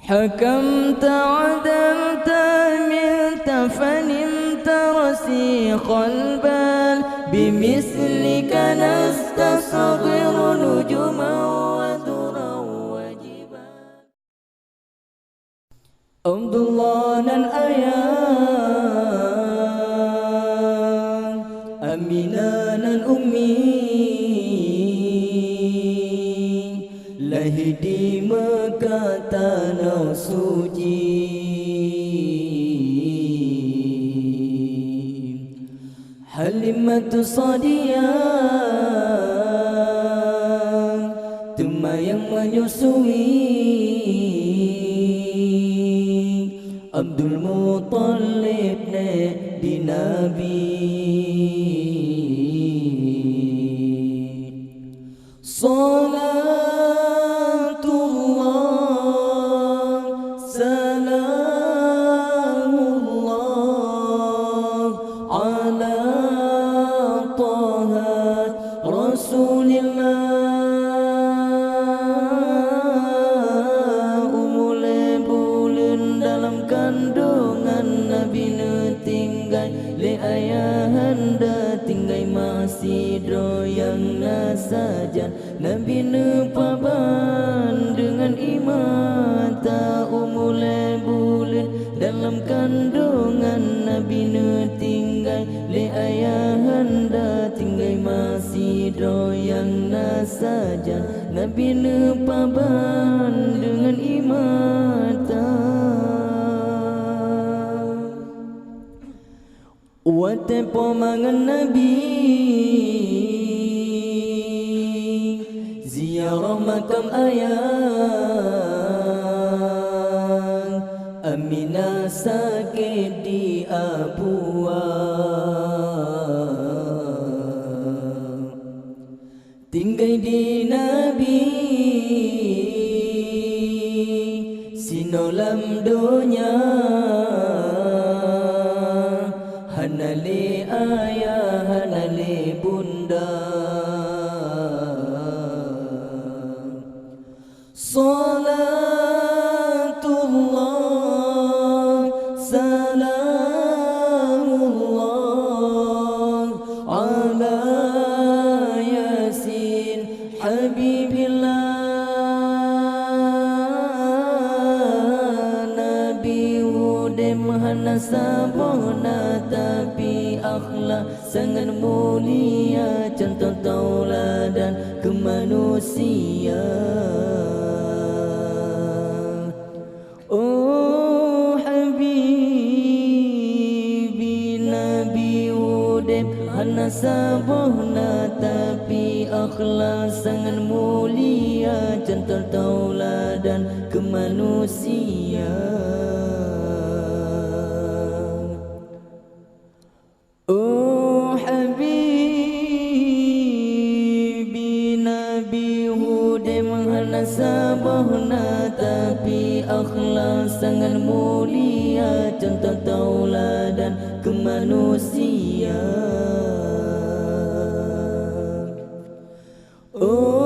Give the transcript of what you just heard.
حكمت عدلت عملت فنمت رسيخ البال بمثلك نستصغر نجما ودرا وجبال عبد الله الآيات أمينان الأمي lahir di Mekah tanah suci, Halimatu Sadiah Tema yang menyusui, Abdul Muttalib di Nabi. Saja Nabi nepaban dengan iman tak umule bulan dalam kandungan Nabi tinggal le ayahanda tinggal masih doyang saja Nabi nepaban dengan iman tak wate pomangan Nabi ziarah makam ayah Aminah sakit di Abua, tinggal di Nabi sinolam dunia hanale ayah hanale bunda. Salatullah salamullah ala Yasin Habibillah Nabi udem hana sabona tapi akhlak sangat mulia contoh tauladan kemanusiaan. Oh Habibi Nabi udem hana sabohna tapi akhlak sangat mulia contoh tauladan kemanusiaan. Oh Habibi Nabi udem hana sabohna tapi akhlak sangat mulia contoh tauladan kemanusiaan. Oh